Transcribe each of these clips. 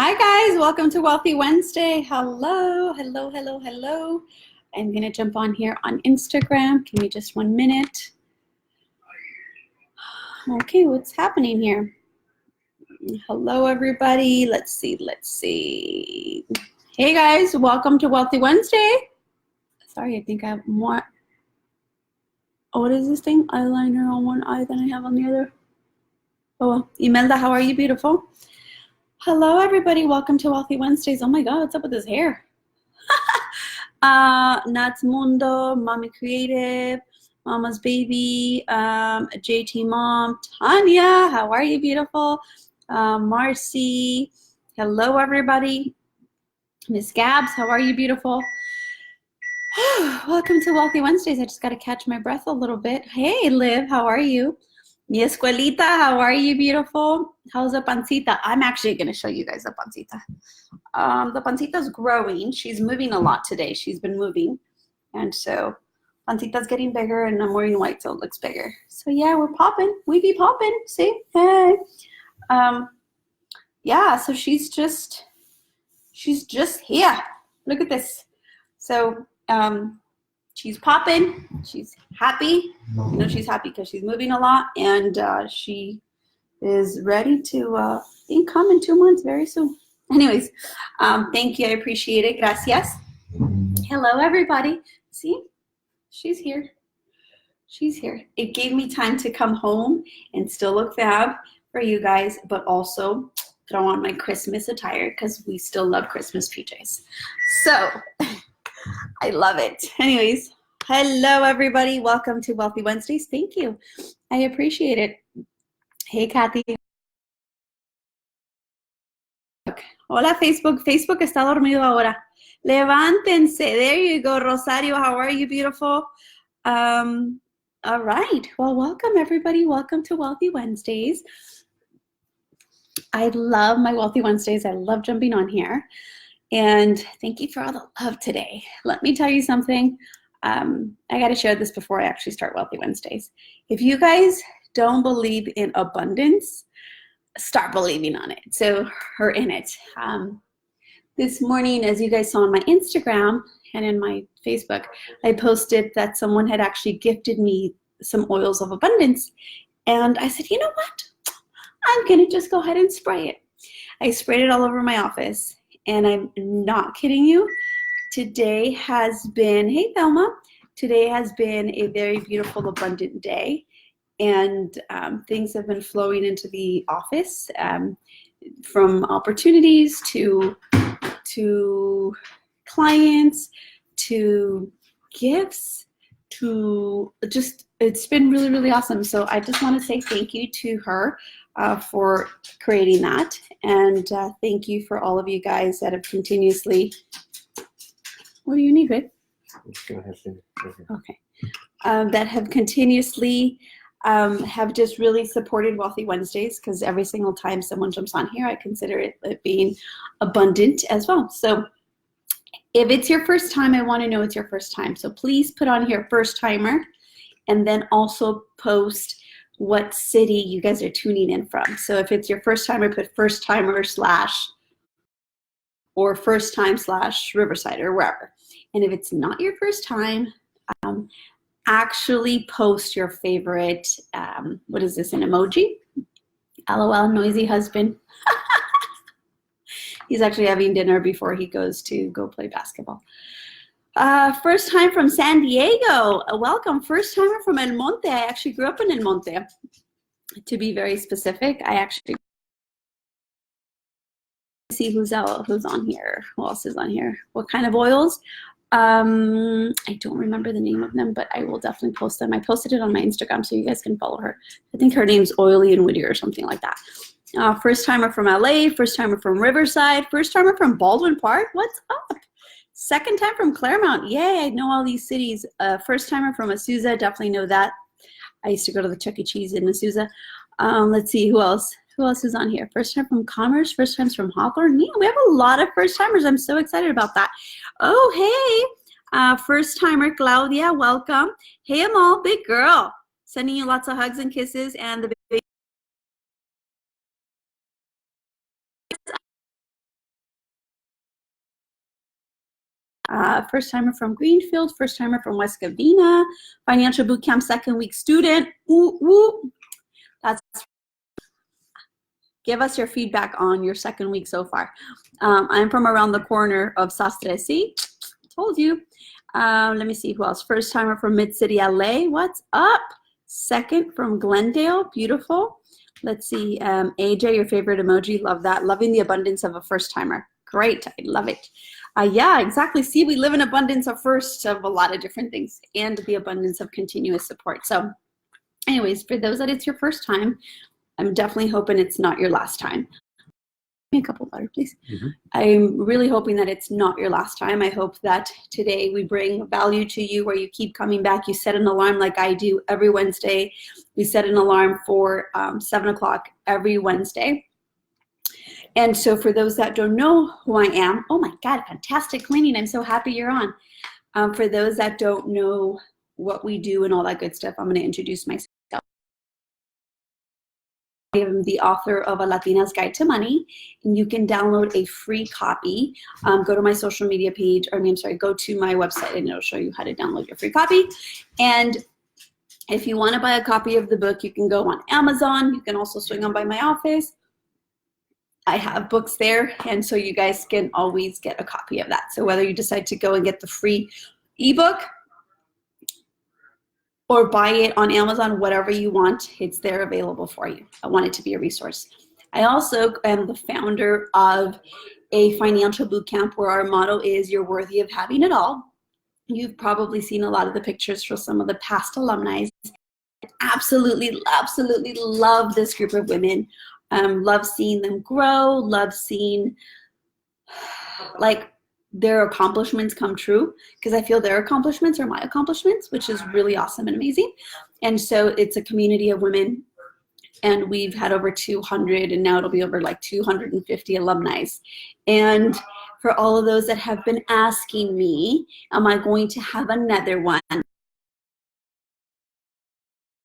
Hi guys, welcome to Wealthy Wednesday. Hello, hello, hello, hello. I'm gonna jump on here on Instagram. Give me just 1 minute. Okay, what's happening here? Hello everybody. Let's see. Hey guys, welcome to Wealthy Wednesday. Sorry, I think I have more. Oh, what is this thing? Eyeliner on one eye than I have on the other. Oh well. Imelda, how are you? Beautiful. Hello everybody, welcome to Wealthy Wednesdays. Oh my god, what's up with this hair? Nats Mundo, Mommy Creative, Mama's Baby, JT Mom, Tanya, how are you, beautiful? Marcy, hello everybody. Miss Gabs, how are you, beautiful? Welcome to Wealthy Wednesdays. I just got to catch my breath a little bit. Hey, Liv, how are you? Mi escuelita, how are you, beautiful? How's the pancita? I'm actually going to show you guys the pancita. The pancita's growing. She's moving a lot today. She's been moving. And so pancita's getting bigger and I'm wearing white so it looks bigger. So yeah, we're popping. We be popping. See? Hey. Yeah, so she's just here. Look at this. So she's popping. She's happy. You know, she's happy because she's moving a lot and she is ready to come in 2 months very soon. Anyways, thank you. I appreciate it. Gracias. Hello, everybody. See, she's here. She's here. It gave me time to come home and still look fab for you guys, but also throw on my Christmas attire because we still love Christmas PJs. So I love it. Anyways, hello, everybody. Welcome to Wealthy Wednesdays. Thank you. I appreciate it. Hey, Kathy. Hola, Facebook. Facebook está dormido ahora. Levántense. There you go, Rosario. How are you, beautiful? All right. Well, welcome, everybody. Welcome to Wealthy Wednesdays. I love my Wealthy Wednesdays. I love jumping on here. And thank you for all the love today. Let me tell you something. I got to share this before I actually start Wealthy Wednesdays. If you guys don't believe in abundance, start believing on it. So her in it. This morning, as you guys saw on my Instagram and in my Facebook, I posted that someone had actually gifted me some oils of abundance. And I said, you know what? I'm going to just go ahead and spray it. I sprayed it all over my office. And I'm not kidding you. Today has been, hey Thelma, today has been a very beautiful, abundant day. And things have been flowing into the office from opportunities to clients, to gifts, to just, it's been really, really awesome. So I just want to say thank you to her for creating that. And thank you for all of you guys that have continuously, what do you need, babe? Okay. That have continuously have just really supported Wealthy Wednesdays, because every single time someone jumps on here, I consider it being abundant as well. So if it's your first time, I want to know it's your first time. So please put on here first timer, and then also post what city you guys are tuning in from. So if it's your first timer, put first timer / or first time / Riverside or wherever. And if it's not your first time, actually post your favorite, what is this, an emoji? LOL, noisy husband. He's actually having dinner before he goes to go play basketball. First time from San Diego. Welcome. First timer from El Monte. I actually grew up in El Monte. To be very specific, I actually see who's on here. Who else is on here? What kind of oils? I don't remember the name of them, but I will definitely post them. I posted it on my Instagram so you guys can follow her. I think her name's Oily and Whittier or something like that. First timer from LA, first timer from Riverside, first timer from Baldwin Park. What's up? Second time from Claremont. Yay, I know all these cities. First timer from Azusa, definitely know that. I used to go to the Chuck E. Cheese in Azusa. Let's see, who else? Who else is on here? First time from Commerce, first times from Hawthorne. Yeah, we have a lot of first timers. I'm so excited about that. Oh, hey, first timer Claudia, welcome. Hey, Amal, big girl. Sending you lots of hugs and kisses, and the First timer from Greenfield, first timer from West Covina, Financial Bootcamp second week student. Ooh, ooh. That's, give us your feedback on your second week so far. I'm from around the corner of Sastresi. Told you. Let me see who else. First timer from Mid-City LA. What's up? Second from Glendale. Beautiful. Let's see. AJ, your favorite emoji. Love that. Loving the abundance of a first timer. Great. I love it. Yeah, exactly. See, we live in abundance of firsts of a lot of different things and the abundance of continuous support. So anyways, for those that it's your first time, I'm definitely hoping it's not your last time. Give me a cup of water, please. I'm really hoping that it's not your last time. I hope that today we bring value to you where you keep coming back. You set an alarm like I do every Wednesday. We set an alarm for 7 o'clock every Wednesday. And so for those that don't know who I am, oh my God, fantastic cleaning. I'm so happy you're on. For those that don't know what we do and all that good stuff, I'm going to introduce myself. I am the author of A Latina's Guide to Money, and you can download a free copy. Go to my social media page, go to my website and it'll show you how to download your free copy. And if you want to buy a copy of the book, you can go on Amazon. You can also swing on by my office. I have books there, and so you guys can always get a copy of that. So whether you decide to go and get the free ebook or buy it on Amazon, whatever you want, it's there available for you. I want it to be a resource. I also am the founder of a financial bootcamp where our motto is you're worthy of having it all. You've probably seen a lot of the pictures from some of the past alumni. Absolutely, absolutely love this group of women. Love seeing them grow, love seeing like their accomplishments come true, because I feel their accomplishments are my accomplishments, which is really awesome and amazing. And so it's a community of women, and we've had over 200, and now it'll be over like 250 alumni. And for all of those that have been asking me, am I going to have another one?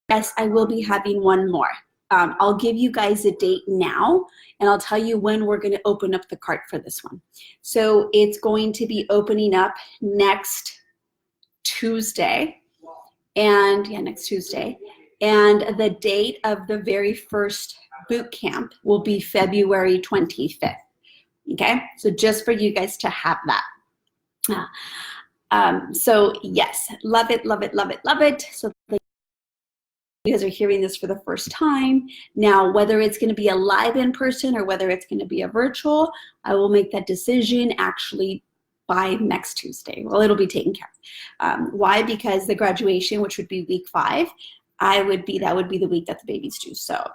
Yes, I will be having one more. I'll give you guys a date now, and I'll tell you when we're going to open up the cart for this one. So it's going to be opening up next Tuesday, and next Tuesday. And the date of the very first boot camp will be February 25th. Okay, so just for you guys to have that. So yes, love it, love it, love it, love it. So you guys are hearing this for the first time. Now, whether it's going to be a live in person or whether it's going to be a virtual, I will make that decision actually by next Tuesday. Well, it'll be taken care of. Why? Because the graduation, which would be week 5, that would be the week that the baby's due. So,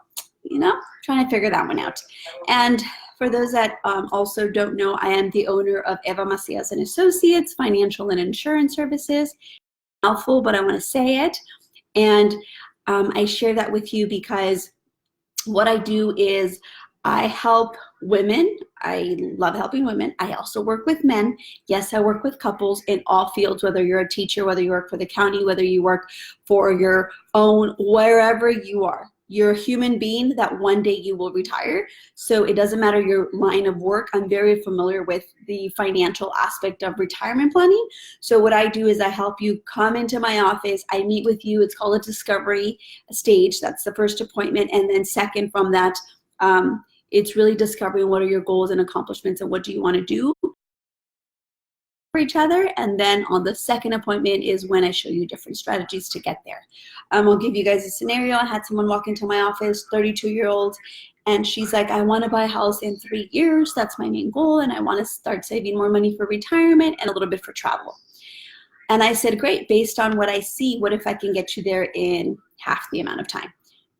trying to figure that one out. And for those that also don't know, I am the owner of Eva Macias and Associates, Financial and Insurance Services. Mouthful, but I want to say it. And I share that with you because what I do is I help women. I love helping women. I also work with men. Yes, I work with couples in all fields, whether you're a teacher, whether you work for the county, whether you work for your own, wherever you are. You're a human being that one day you will retire. So it doesn't matter your line of work. I'm very familiar with the financial aspect of retirement planning. So what I do is I help you come into my office. I meet with you. It's called a discovery stage. That's the first appointment. And then second from that, it's really discovering what are your goals and accomplishments and what do you want to do for each other. And then on the second appointment is when I show you different strategies to get there. I'll give you guys a scenario. I had someone walk into my office, 32-year-old, and she's like, I want to buy a house in 3 years. That's my main goal. And I want to start saving more money for retirement and a little bit for travel. And I said, great, based on what I see, what if I can get you there in half the amount of time?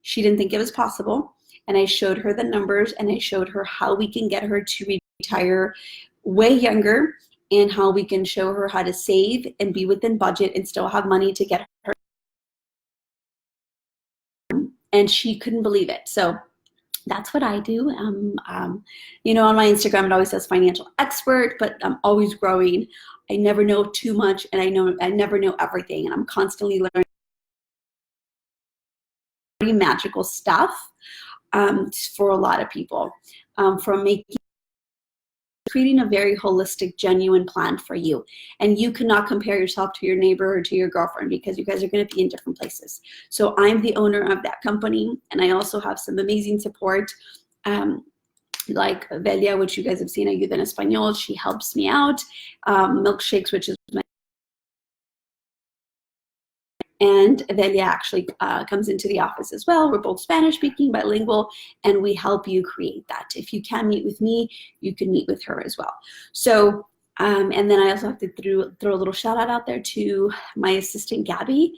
She didn't think it was possible. And I showed her the numbers, and I showed her how we can get her to retire way younger, and how we can show her how to save and be within budget and still have money to get her. And she couldn't believe it. So that's what I do. On my Instagram, it always says financial expert, but I'm always growing. I never know too much, and I never know everything. And I'm constantly learning magical stuff for a lot of people, from making creating a very holistic, genuine plan for you. And you cannot compare yourself to your neighbor or to your girlfriend because you guys are going to be in different places. So I'm the owner of that company, and I also have some amazing support. Like Velia, which you guys have seen, Ayuda en Español, she helps me out. Milkshakes, which is my, and Velia actually comes into the office as well. We're both Spanish speaking, bilingual, and we help you create that. If you can meet with me, you can meet with her as well. So, and then I also have to throw a little shout out there to my assistant, Gabby.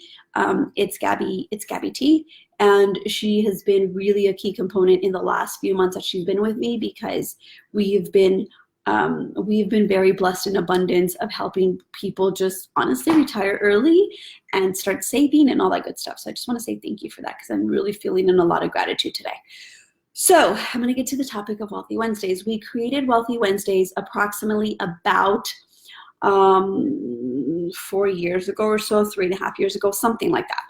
It's Gabby T. And she has been really a key component in the last few months that she's been with me, because we've been very blessed in abundance of helping people just honestly retire early and start saving and all that good stuff. So I just want to say thank you for that, because I'm really feeling in a lot of gratitude today. So I'm going to get to the topic of Wealthy Wednesdays. We created Wealthy Wednesdays approximately about 4 years ago or so, 3.5 years ago, something like that.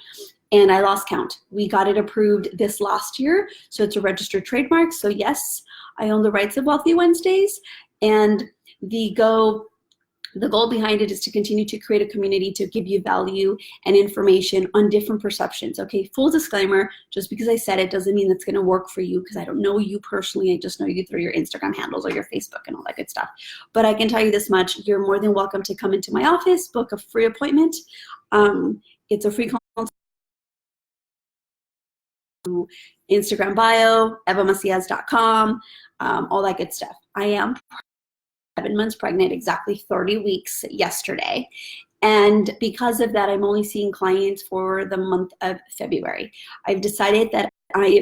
And I lost count. We got it approved this last year, so it's a registered trademark. So yes, I own the rights of Wealthy Wednesdays, and the goal behind it is to continue to create a community to give you value and information on different perceptions. Okay, full disclaimer, just because I said it doesn't mean it's gonna work for you, because I don't know you personally. I just know you through your Instagram handles or your Facebook and all that good stuff. But I can tell you this much, you're more than welcome to come into my office, book a free appointment. It's a free consult. Instagram bio, evamacias.com, all that good stuff. I am 7 months pregnant, exactly 30 weeks yesterday. And because of that, I'm only seeing clients for the month of February. I've decided that I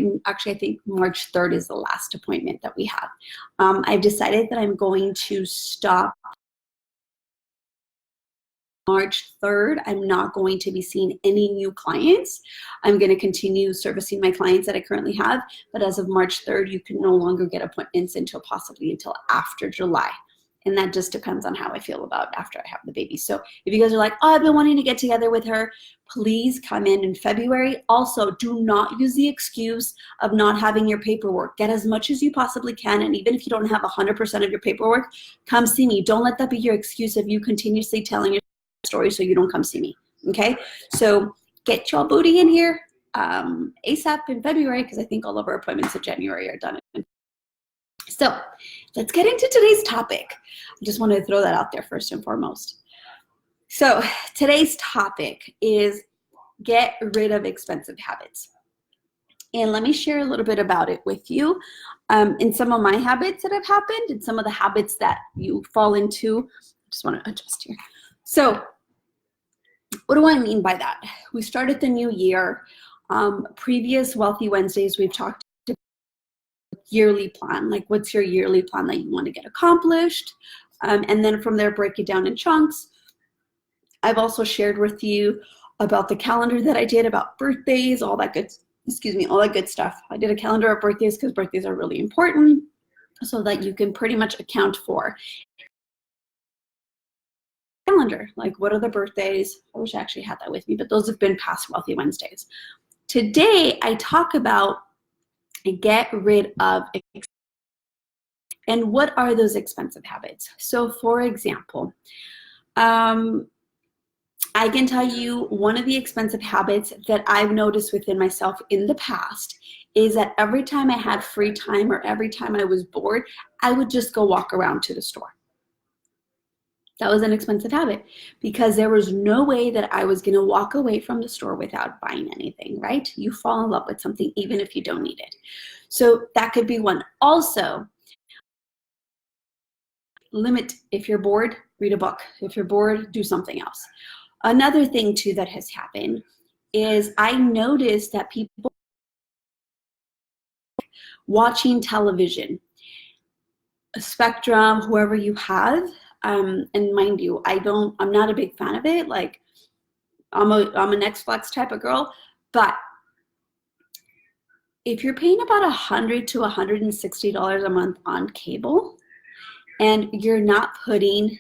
think March 3rd is the last appointment that we have. I've decided that I'm going to stop March 3rd. I'm not going to be seeing any new clients. I'm going to continue servicing my clients that I currently have, but as of March 3rd, you can no longer get appointments until after July. And that just depends on how I feel about after I have the baby. So if you guys are like, oh, I've been wanting to get together with her, please come in February. Also, do not use the excuse of not having your paperwork. Get as much as you possibly can. And even if you don't have 100% of your paperwork, come see me. Don't let that be your excuse of you continuously telling your story so you don't come see me. Okay? So get your booty in here ASAP in February, because I think all of our appointments in January are done. So let's get into today's topic. I just want to throw that out there first and foremost. So today's topic is get rid of expensive habits. And let me share a little bit about it with you. In some of my habits that have happened and some of the habits that you fall into. I just want to adjust here. So what do I mean by that? We started the new year. Previous Wealthy Wednesdays, we've talked about yearly plan, like what's your yearly plan that you want to get accomplished, and then from there break it down in chunks. I've also shared with you about the calendar that I did, about birthdays, all that good stuff. I did a calendar of birthdays because birthdays are really important, so that you can pretty much account for calendar, like what are the birthdays. I wish I actually had that with me, but those have been past Wealthy Wednesdays. Today I talk about get rid of, and what are those expensive habits. So for example, I can tell you one of the expensive habits that I've noticed within myself in the past is that every time I had free time or every time I was bored, I would just go walk around to the store. That was an expensive habit because there was no way that I was going to walk away from the store without buying anything, right? You fall in love with something even if you don't need it. So that could be one. Also, limit, if you're bored, read a book. If you're bored, do something else. Another thing too that has happened is I noticed that people watching television, Spectrum, whoever you have, and mind you, I'm not a big fan of it. Like I'm a Netflix type of girl, but if you're paying about $100 to $160 a month on cable and you're not putting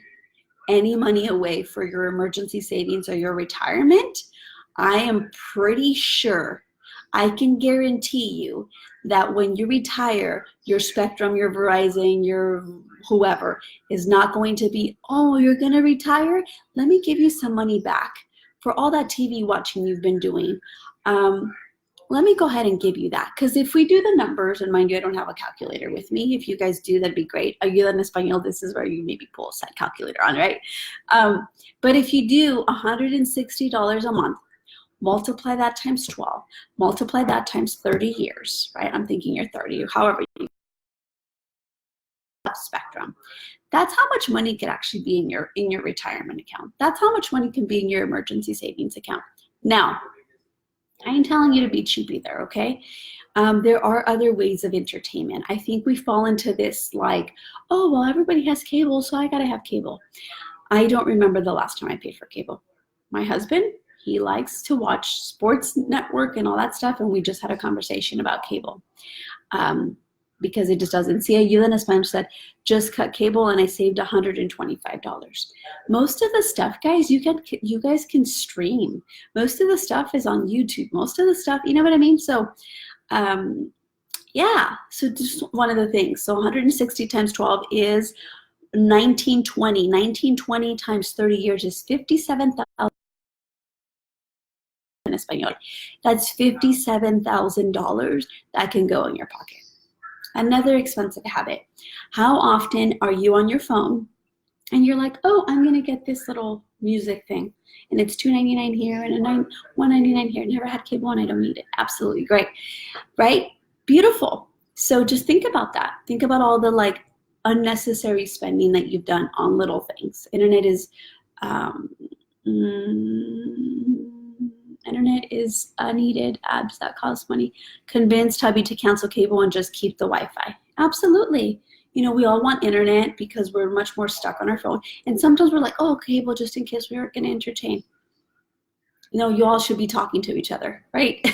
any money away for your emergency savings or your retirement, I am pretty sure, I can guarantee you that when you retire, your Spectrum, your Verizon, your whoever is not going to be, oh, you're going to retire? Let me give you some money back for all that TV watching you've been doing. Let me go ahead and give you that. Because if we do the numbers, and mind you, I don't have a calculator with me. If you guys do, that'd be great. Ayuda en Español, this is where you maybe pull a side calculator on, right? But if you do $160 a month, multiply that times 12, multiply that times 30 years, right? I'm thinking you're 30, however you have Spectrum. That's how much money could actually be in your retirement account. That's how much money can be in your emergency savings account. Now, I ain't telling you to be cheap either, okay? There are other ways of entertainment. I think we fall into this like, oh, well, everybody has cable, so I gotta have cable. I don't remember the last time I paid for cable. My husband, he likes to watch Sports Network and all that stuff, and we just had a conversation about cable. Because it just doesn't. See, Ayuda en Español said, just cut cable and I saved $125. Most of the stuff, guys, you guys can stream. Most of the stuff is on YouTube. Most of the stuff, you know what I mean? So, yeah, so just one of the things. So 160 times 12 is 1920. 1920 times 30 years is 57,000 in Español. That's $57,000 that can go in your pocket. Another expensive habit. How often are you on your phone and you're like, oh, I'm going to get this little music thing, and it's $2.99 here and $1.99 here. Never had cable and I don't need it. Absolutely great, right? Beautiful. So just think about that. Think about all the like unnecessary spending that you've done on little things. Internet is unneeded apps that cost money. Convinced hubby to cancel cable and just keep the Wi-Fi. Absolutely. You know, we all want internet because we're much more stuck on our phone. And sometimes we're like, oh, cable just in case we aren't going to entertain. You know, you all should be talking to each other, right?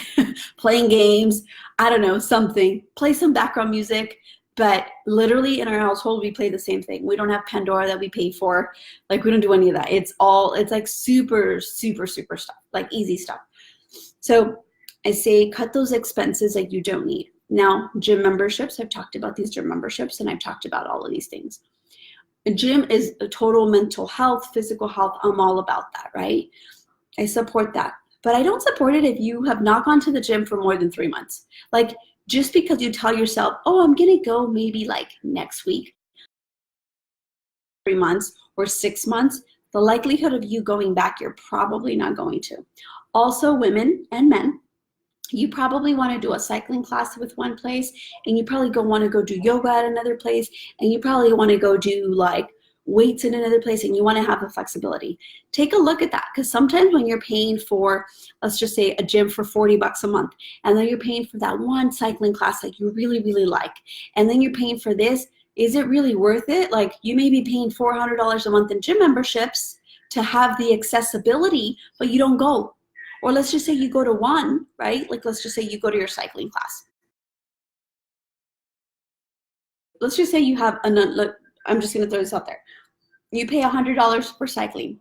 Playing games, I don't know, something. Play some background music. But literally in our household, we play the same thing. We don't have Pandora that we pay for. Like, we don't do any of that. It's like super, super, super stuff, like easy stuff. So I say cut those expenses that you don't need. Now, gym memberships, I've talked about these gym memberships, and I've talked about all of these things. A gym is a total mental health, physical health. I'm all about that, right? I support that. But I don't support it if you have not gone to the gym for more than 3 months. Like, just because you tell yourself, oh, I'm going to go maybe like next week, 3 months or 6 months, the likelihood of you going back, you're probably not going to. Also, women and men, you probably want to do a cycling class with one place, and you probably want to go do yoga at another place, and you probably want to go do like weights in another place, and you want to have the flexibility. Take a look at that, because sometimes when you're paying for, let's just say, a gym for $40 a month, and then you're paying for that one cycling class that you really, really like, and then you're paying for this, is it really worth it? Like, you may be paying $400 a month in gym memberships to have the accessibility, but you don't go. Or let's just say you go to one, right? Like, let's just say you go to your cycling class. Let's just say you have I'm just going to throw this out there. You pay $100 for cycling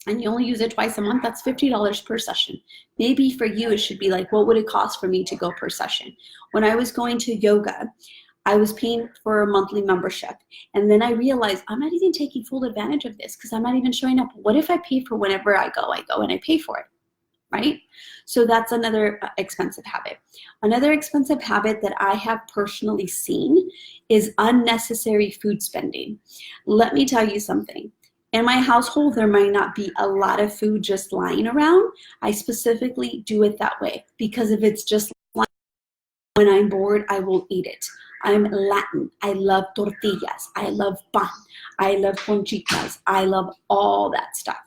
and you only use it twice a month. That's $50 per session. Maybe for you, it should be like, what would it cost for me to go per session? When I was going to yoga, I was paying for a monthly membership. And then I realized I'm not even taking full advantage of this because I'm not even showing up. What if I pay for whenever I go and I pay for it, right? So that's another expensive habit. Another expensive habit that I have personally seen is unnecessary food spending. Let me tell you something. In my household, there might not be a lot of food just lying around. I specifically do it that way because if it's just lying, when I'm bored, I will eat it. I'm Latin. I love tortillas. I love pan. I love conchitas. I love all that stuff,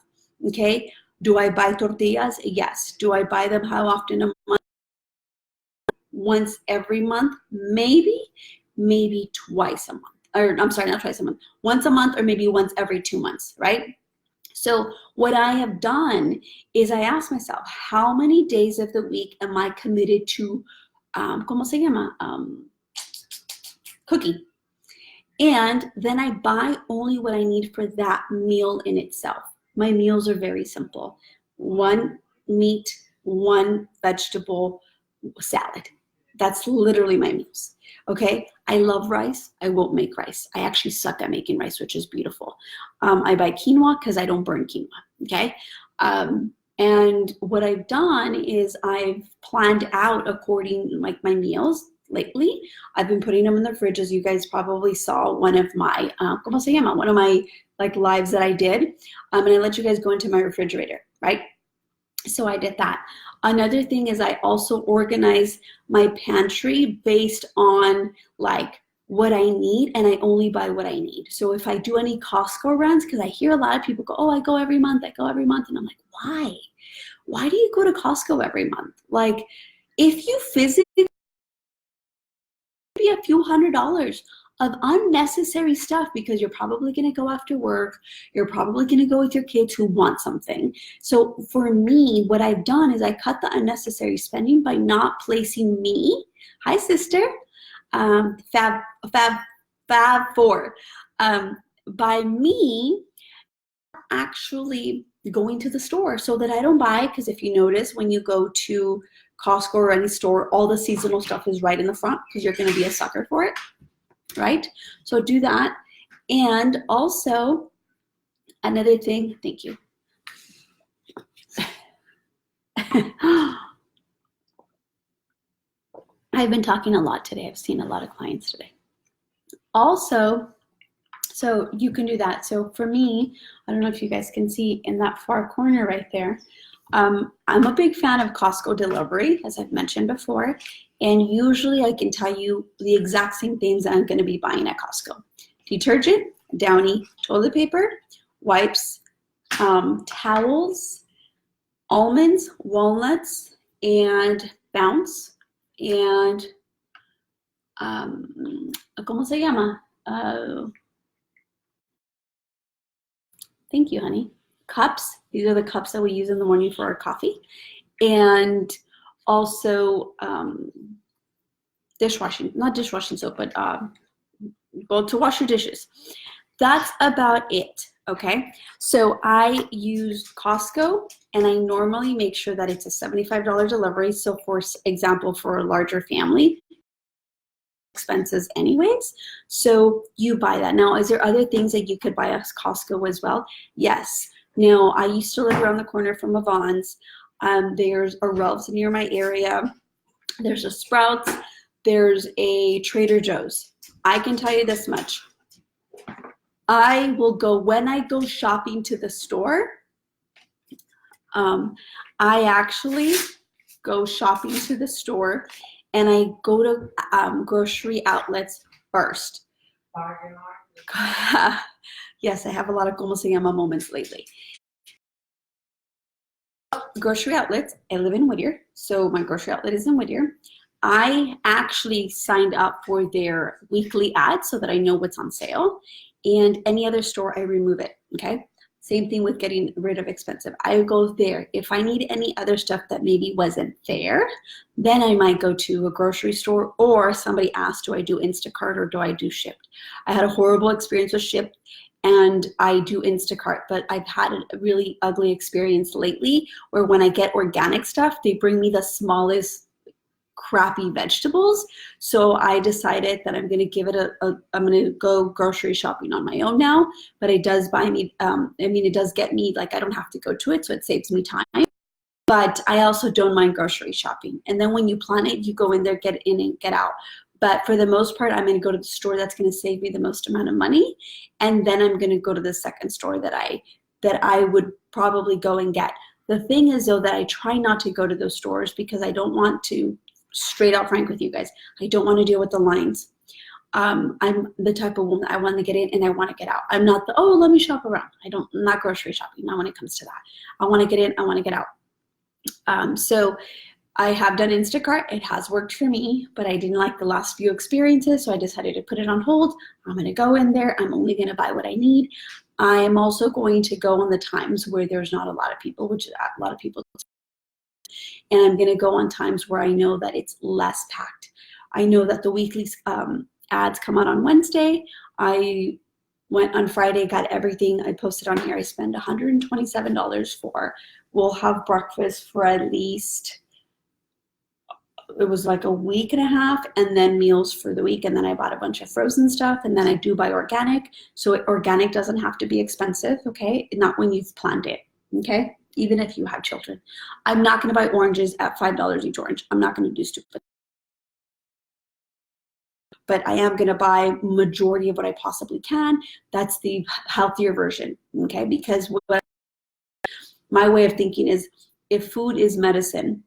okay? Do I buy tortillas? Yes. Do I buy them how often a month? Once every month? Maybe twice a month. Or I'm sorry, not twice a month. Once a month or maybe once every 2 months, right? So what I have done is I ask myself, how many days of the week am I committed to, ¿cómo se llama? Cooking. And then I buy only what I need for that meal in itself. My meals are very simple. 1 meat, 1 vegetable, salad. That's literally my meals. Okay, I love rice. I won't make rice. I actually suck at making rice, which is beautiful. I buy quinoa because I don't burn quinoa. Okay, and what I've done is I've planned out according like my meals lately. I've been putting them in the fridge, as you guys probably saw one of my ¿cómo se llama? One of my like lives that I did, and I let you guys go into my refrigerator, right? So I did that. Another thing is I also organize my pantry based on like what I need, and I only buy what I need. So if I do any Costco runs, because I hear a lot of people go, oh, I go every month, and I'm like, why? Why do you go to Costco every month? Like, if you physically be a few $100s of unnecessary stuff, because you're probably going to go after work, you're probably going to go with your kids who want something. So for me, what I've done is I cut the unnecessary spending by not placing me, hi sister, Fab 4, by me actually going to the store so that I don't buy, because if you notice when you go to Costco or any store, all the seasonal stuff is right in the front because you're going to be a sucker for it, right? So do that. And also another thing, thank you. I've been talking a lot today. I've seen a lot of clients today. Also, so you can do that. So for me, I don't know if you guys can see in that far corner right there, I'm a big fan of Costco delivery, as I've mentioned before, and usually I can tell you the exact same things that I'm going to be buying at Costco. Detergent, Downy, toilet paper, wipes, towels, almonds, walnuts, and Bounce, and ¿cómo se llama? Thank you, honey. Cups. These are the cups that we use in the morning for our coffee. And also dishwashing, not dishwashing soap, but well, to wash your dishes. That's about it, okay? So I use Costco, and I normally make sure that it's a $75 delivery. So for example, for a larger family, expenses anyways, so you buy that. Now, is there other things that you could buy at Costco as well? Yes. Now, I used to live around the corner from a Vons. There's a Ralph's near my area. There's a Sprouts. There's a Trader Joe's. I can tell you this much. I will go, when I go shopping to the store, I actually go shopping to the store, and I go to grocery outlets first. Yes, I have a lot of como se llama moments lately. Grocery outlets, I live in Whittier, so my grocery outlet is in Whittier. I actually signed up for their weekly ads so that I know what's on sale, and any other store, I remove it, okay? Same thing with getting rid of expensive. I go there. If I need any other stuff that maybe wasn't there, then I might go to a grocery store, or somebody asked, do I do Instacart or do I do Shipt? I had a horrible experience with Shipt, and I do Instacart, but I've had a really ugly experience lately where when I get organic stuff, they bring me the smallest crappy vegetables. So I decided that I'm going to give it I'm going to go grocery shopping on my own now, but it does buy me, it does get me, like, I don't have to go to it, so it saves me time. But I also don't mind grocery shopping. And then when you plan it, you go in there, get in and get out. But for the most part, I'm going to go to the store that's going to save me the most amount of money. And then I'm going to go to the second store that I would probably go and get. The thing is, though, that I try not to go to those stores because I don't want to, straight out frank with you guys, I don't want to deal with the lines. I'm the type of woman, I want to get in and I want to get out. I'm not the, oh, let me shop around. I'm not grocery shopping, not when it comes to that. I want to get in, I want to get out. So I have done Instacart. It has worked for me, but I didn't like the last few experiences, so I decided to put it on hold. I'm going to go in there. I'm only going to buy what I need. I'm also going to go on the times where there's not a lot of people, which a lot of people. And I'm going to go on times where I know that it's less packed. I know that the weekly ads come out on Wednesday. I went on Friday, got everything. I posted on here. I spend $127 for. We'll have breakfast for at least it was like a week and a half, and then meals for the week, and then I bought a bunch of frozen stuff, and then I do buy organic. So organic doesn't have to be expensive, okay? Not when you've planned it, okay? Even if you have children. I'm not gonna buy oranges at $5 each orange. I'm not gonna do stupid. But I am gonna buy majority of what I possibly can. That's the healthier version, okay? Because my way of thinking is, if food is medicine,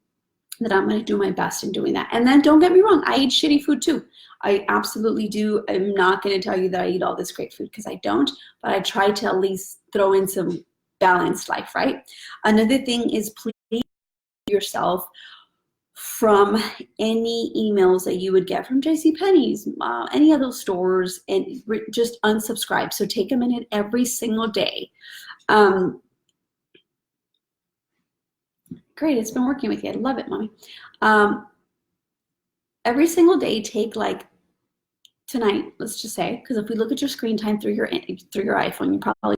that I'm going to do my best in doing that. And then don't get me wrong, I eat shitty food too. I absolutely do. I'm not going to tell you that I eat all this great food, because I don't, but I try to at least throw in some balanced life, right? Another thing is, please yourself from any emails that you would get from JCPenney's, any of those stores, and just unsubscribe. So take a minute every single day. Great, it's been working with you. I love it, mommy. Every single day, take like tonight, let's just say, because if we look at your screen time through your iPhone, you probably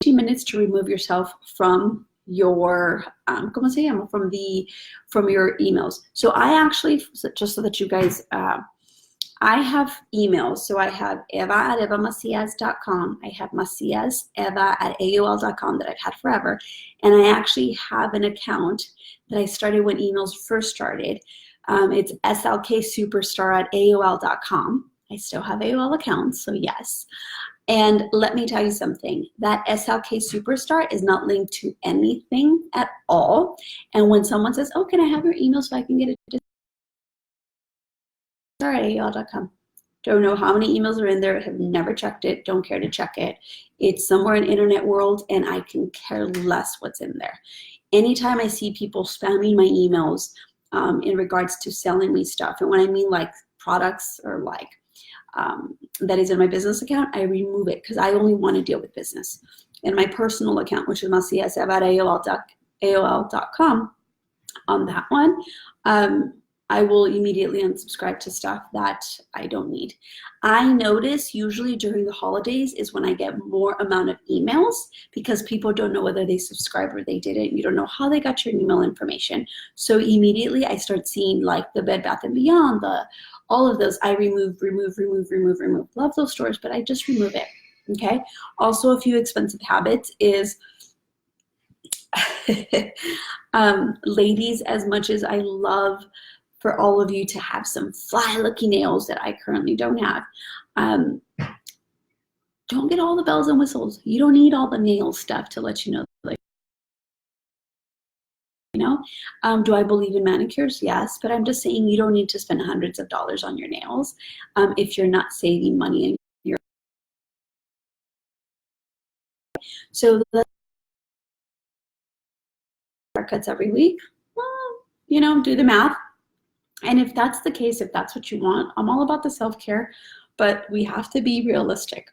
15 minutes to remove yourself from your from your emails. So I actually, just so that you guys, I have emails. So I have eva@evamacias.com. I have macias@eva@aol.com that I've had forever. And I actually have an account that I started when emails first started. It's slksuperstar@aol.com. I still have AOL accounts, so yes. And let me tell you something, that SLK Superstar is not linked to anything at all. And when someone says, oh, can I have your email so I can get it? AOL.com. Don't know how many emails are in there, have never checked it, don't care to check it. It's somewhere in the internet world, and I can care less what's in there. Anytime I see people spamming my emails in regards to selling me stuff, and when I mean like products or like that is in my business account, I remove it, because I only want to deal with business. In my personal account, which is macias@aol.com, on that one, I will immediately unsubscribe to stuff that I don't need. I notice usually during the holidays is when I get more amount of emails, because people don't know whether they subscribed or they didn't. You don't know how they got your email information. So immediately I start seeing like the Bed Bath & Beyond, all of those, I remove. Love those stores, but I just remove it, okay? Also, a few expensive habits is, ladies, as much as I love for all of you to have some fly looking nails that I currently don't have, don't get all the bells and whistles. You don't need all the nail stuff to let you know, like, you know. Do I believe in manicures? Yes, but I'm just saying you don't need to spend hundreds of dollars on your nails if you're not saving money in your. So the haircuts every week, well, you know, do the math. And if that's the case, if that's what you want, I'm all about the self-care, but we have to be realistic.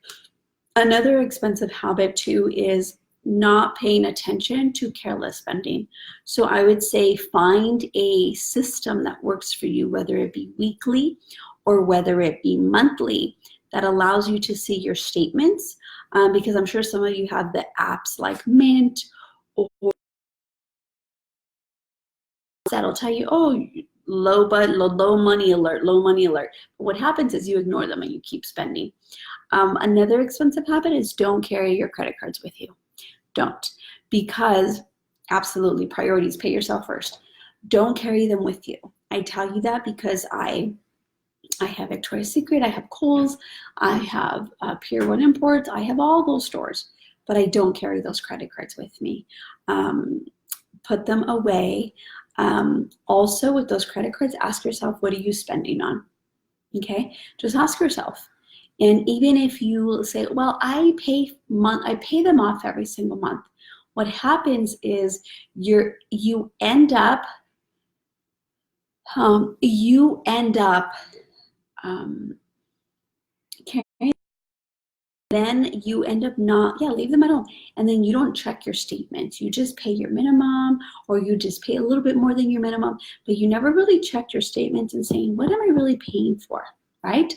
Another expensive habit too is not paying attention to careless spending. So I would say find a system that works for you, whether it be weekly or whether it be monthly, that allows you to see your statements, because I'm sure some of you have the apps like Mint, or that'll tell you, oh, low money alert. But what happens is you ignore them and you keep spending. Another expensive habit is don't carry your credit cards with you. Don't, because absolutely priorities, pay yourself first. Don't carry them with you. I tell you that because I have Victoria's Secret, I have Kohl's, I have Pier 1 Imports, I have all those stores, but I don't carry those credit cards with me. Put them away. Also, with those credit cards, ask yourself, what are you spending on? Okay, just ask yourself. And even if you say, well, I pay them off every single month, what happens is you end up carrying. Then you end up leave them at home. And then you don't check your statements. You just pay your minimum, or you just pay a little bit more than your minimum, but you never really checked your statements and saying, what am I really paying for, right?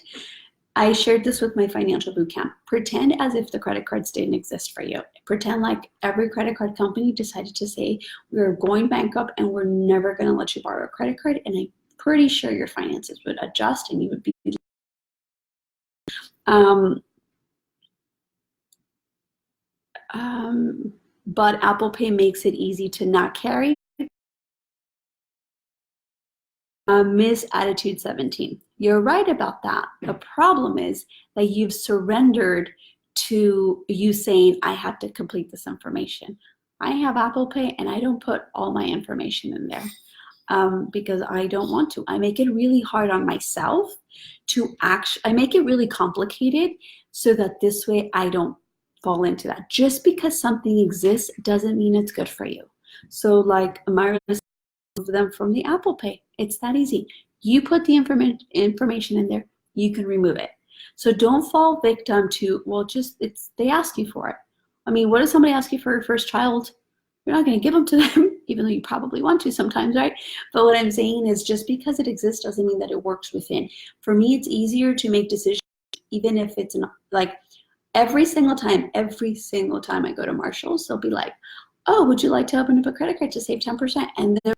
I shared this with my financial boot camp. Pretend as if the credit cards didn't exist for you. Pretend like every credit card company decided to say, we're going bankrupt and we're never going to let you borrow a credit card. And I'm pretty sure your finances would adjust and you would be. But Apple Pay makes it easy to not carry. Miss Attitude 17. You're right about that. The problem is that you've surrendered to you saying, I have to complete this information. I have Apple Pay and I don't put all my information in there because I don't want to. I make it really hard on myself to I make it really complicated so that this way I don't fall into that. Just because something exists doesn't mean it's good for you. So like Myra, them from the Apple Pay. It's that easy. You put the information in there, you can remove it. So don't fall victim to, well, they ask you for it. I mean, what if somebody asks you for your first child? You're not going to give them to them, even though you probably want to sometimes, right? But what I'm saying is just because it exists doesn't mean that it works within. For me, it's easier to make decisions, even if it's not, like every single time I go to Marshall's, they'll be like, oh, would you like to open up a credit card to save 10%? And they're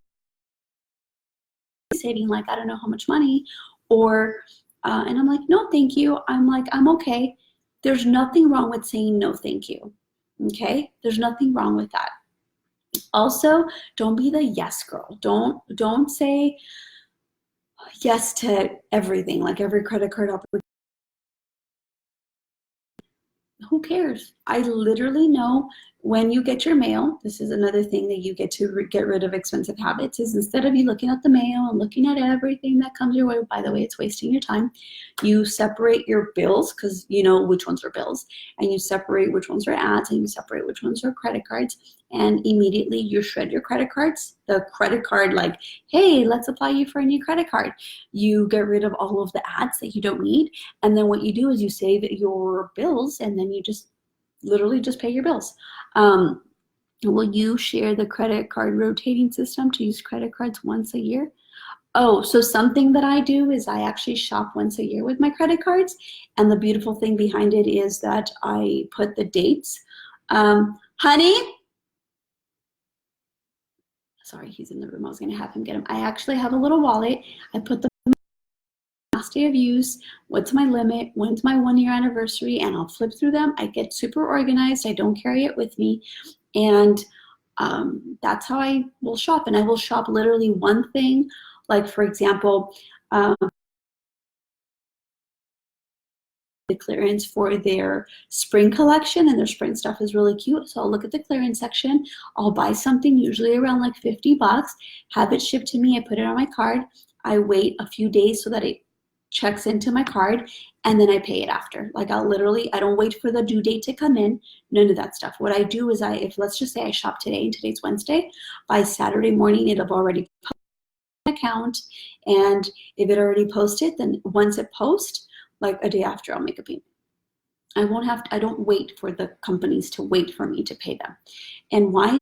saving like I don't know how much money, or and I'm like, no thank you. I'm like, I'm okay. There's nothing wrong with saying no thank you. Okay, there's nothing wrong with that. Also, don't be the yes girl. Don't say yes to everything, like every credit card opportunity. Who cares? I literally know when you get your mail, this is another thing that you get to get rid of expensive habits, is instead of you looking at the mail and looking at everything that comes your way, by the way, it's wasting your time, you separate your bills because you know which ones are bills, and you separate which ones are ads, and you separate which ones are credit cards, and immediately you shred your credit cards. The credit card, like, hey, let's apply you for a new credit card. You get rid of all of the ads that you don't need, and then what you do is you save your bills, and then you just literally just pay your bills. Will you share the credit card rotating system to use credit cards once a year? Oh, so something that I do is I actually shop once a year with my credit cards. And the beautiful thing behind it is that I put the dates. Honey? Sorry, he's in the room. I was going to have him get him. I actually have a little wallet. I put the last day of use, what's my limit, when's my 1 year anniversary, and I'll flip through them. I get super organized. I don't carry it with me. And that's how I will shop. And I will shop literally one thing. Like, for example, the clearance for their spring collection, and their spring stuff is really cute. So I'll look at the clearance section. I'll buy something usually around like 50 bucks, have it shipped to me. I put it on my card. I wait a few days so that it checks into my card, and then I pay it after. Like I don't wait for the due date to come in, none of that stuff. What I do is if let's just say I shop today and today's Wednesday, by Saturday morning it'll have already posted an account, and if it already posted, then once it posts, like a day after, I'll make a payment. I don't wait for the companies to wait for me to pay them. And why?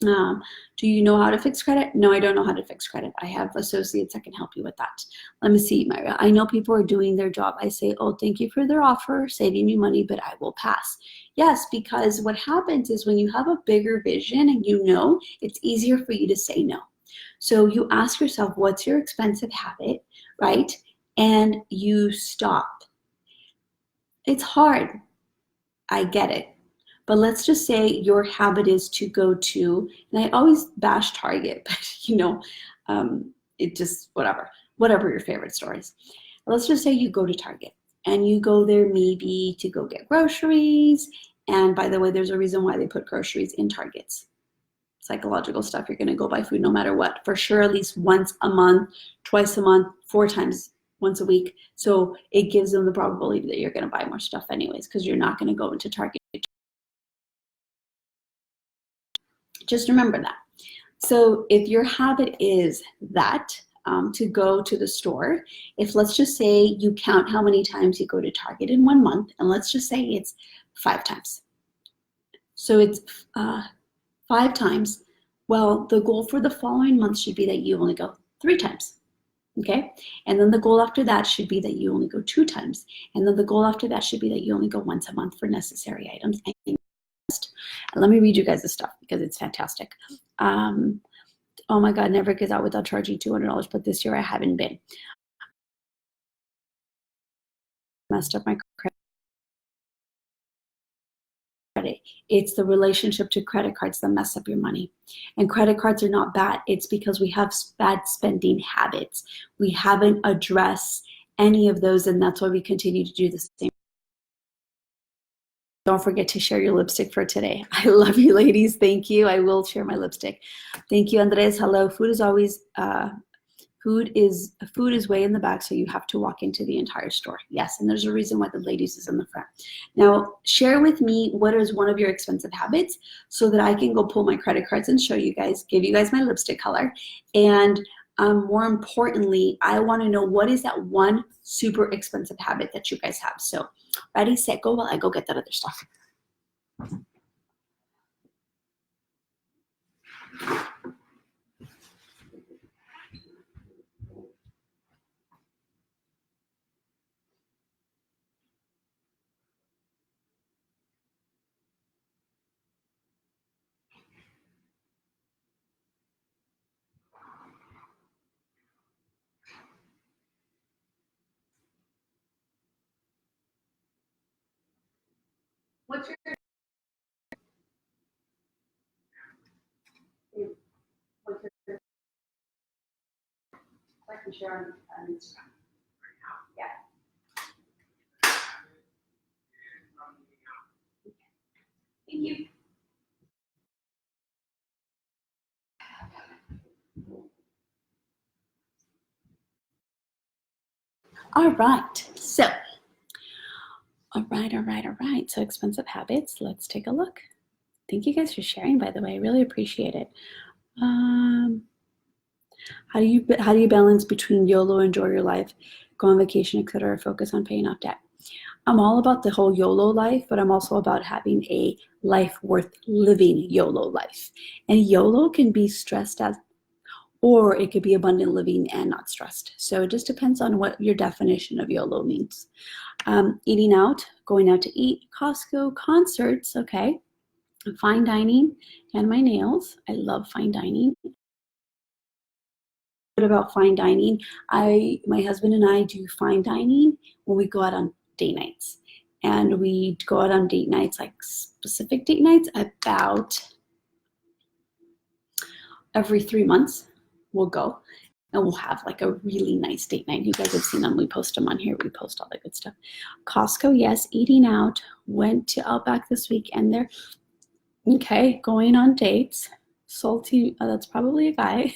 Do you know how to fix credit? No, I don't know how to fix credit. I have associates that can help you with that. Let me see, Myra. I know people are doing their job. I say, oh, thank you for their offer, saving you money, but I will pass. Yes, because what happens is when you have a bigger vision and you know, it's easier for you to say no. So you ask yourself, what's your expensive habit, right? And you stop. It's hard. I get it. But let's just say your habit is to go to, and I always bash Target, but you know, it just, whatever your favorite store is. Let's just say you go to Target and you go there maybe to go get groceries. And by the way, there's a reason why they put groceries in Targets. Psychological stuff, you're gonna go buy food no matter what. For sure, at least once a month, twice a month, 4 times, once a week. So it gives them the probability that you're gonna buy more stuff anyways, because you're not gonna go into Target. Just remember that. So if your habit is that, to go to the store, if let's just say you count how many times you go to Target in 1 month, and let's just say it's 5 times. So it's 5 times. Well, the goal for the following month should be that you only go 3 times. Okay, and then the goal after that should be that you only go 2 times, and then the goal after that should be that you only go once a month for necessary items. And let me read you guys this stuff because it's fantastic. Oh my God, never get out without charging $200, but this year I haven't been. Messed up my credit. It's the relationship to credit cards that mess up your money. And credit cards are not bad. It's because we have bad spending habits. We haven't addressed any of those, and that's why we continue to do the same. Don't forget to share your lipstick for today. I love you, ladies. Thank you. I will share my lipstick. Thank you, Andres. Hello. Food is always food is way in the back, so you have to walk into the entire store. Yes, and there's a reason why the ladies is in the front. Now, share with me what is one of your expensive habits so that I can go pull my credit cards and show you guys, give you guys my lipstick color. And more importantly, I want to know what is that one super expensive habit that you guys have. So ready, set, go while I go get that other stuff. What's your I can share on Instagram. Yeah. Thank you. All right. So, all right. So expensive habits. Let's take a look. Thank you guys for sharing, by the way. I really appreciate it. How do you balance between YOLO, enjoy your life, go on vacation, etc., focus on paying off debt? I'm all about the whole YOLO life, but I'm also about having a life worth living YOLO life. And YOLO can be stressed as, or it could be abundant living and not stressed. So it just depends on what your definition of YOLO means. Eating out, going out to eat, Costco, concerts, okay. Fine dining, and my nails. I love fine dining. About fine dining, my husband and I do fine dining when we go out on date nights, and we go out on date nights, like specific date nights, about every 3 months. We'll go and we'll have like a really nice date night. You guys have seen them. We post them on here. We post all the good stuff. Costco, yes. Eating out. Went to Outback this week, and they're okay. Going on dates. Salty, that's probably a guy.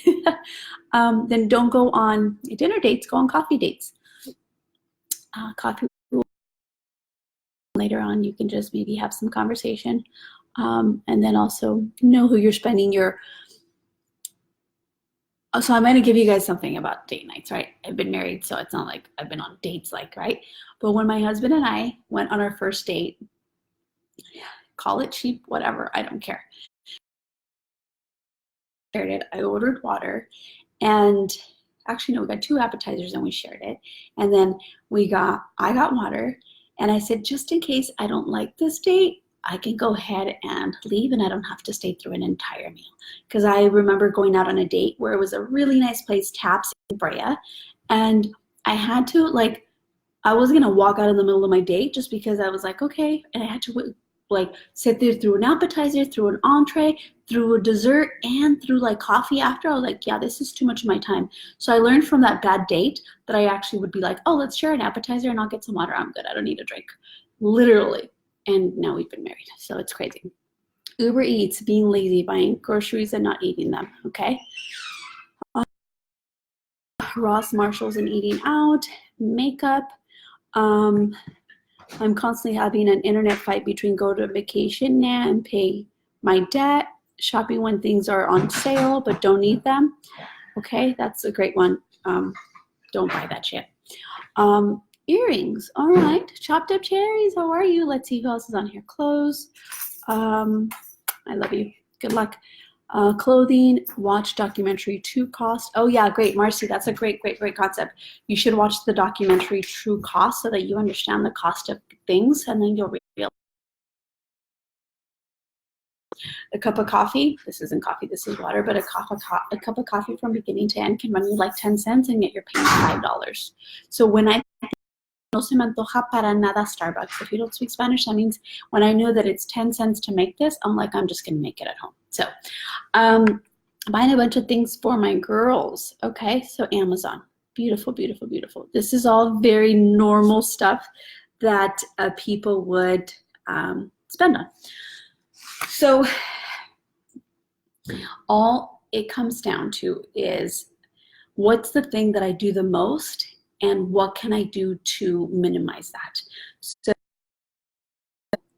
Then don't go on dinner dates, go on coffee dates. Coffee later on, you can just maybe have some conversation, and then also know who you're spending your. So I'm going to give you guys something about date nights, right? I've been married, so it's not like I've been on dates, like, right? But when my husband and I went on our first date, call it cheap, whatever, I don't care. I ordered water, and actually no, we got 2 appetizers and we shared it. And then I got water, and I said, just in case I don't like this date, I can go ahead and leave, and I don't have to stay through an entire meal. Because I remember going out on a date where it was a really nice place, Taps in Brea, and I had to, like, I was gonna walk out in the middle of my date just because I was like, okay, and I had to like sit there through an appetizer, through an entree, through a dessert, and through like coffee after. I was like, yeah, this is too much of my time. So I learned from that bad date that I actually would be like, oh, let's share an appetizer and I'll get some water. I'm good. I don't need a drink. Literally. And now we've been married. So it's crazy. Uber Eats, being lazy, buying groceries and not eating them. Okay. Ross, Marshalls, and eating out. Makeup. I'm constantly having an internet fight between go to vacation now and pay my debt, shopping when things are on sale but don't need them. Okay, that's a great one. Don't buy that shit. Earrings, all right. Chopped up cherries, how are you? Let's see who else is on here. Clothes. I love you. Good luck. Clothing, watch documentary True Cost. Oh yeah, great, Marcy. That's a great concept. You should watch the documentary True Cost so that you understand the cost of things, and then you'll realize. A cup of coffee, this isn't coffee, this is water, but a cup of coffee from beginning to end can run you like 10 cents, and yet you're paying $5. So when I no se me antoja para nada Starbucks. If you don't speak Spanish, that means when I know that it's 10 cents to make this, I'm like, I'm just going to make it at home. So buying a bunch of things for my girls. Okay, so Amazon. Beautiful, beautiful, beautiful. This is all very normal stuff that people would spend on. So all it comes down to is, what's the thing that I do the most, and what can I do to minimize that? So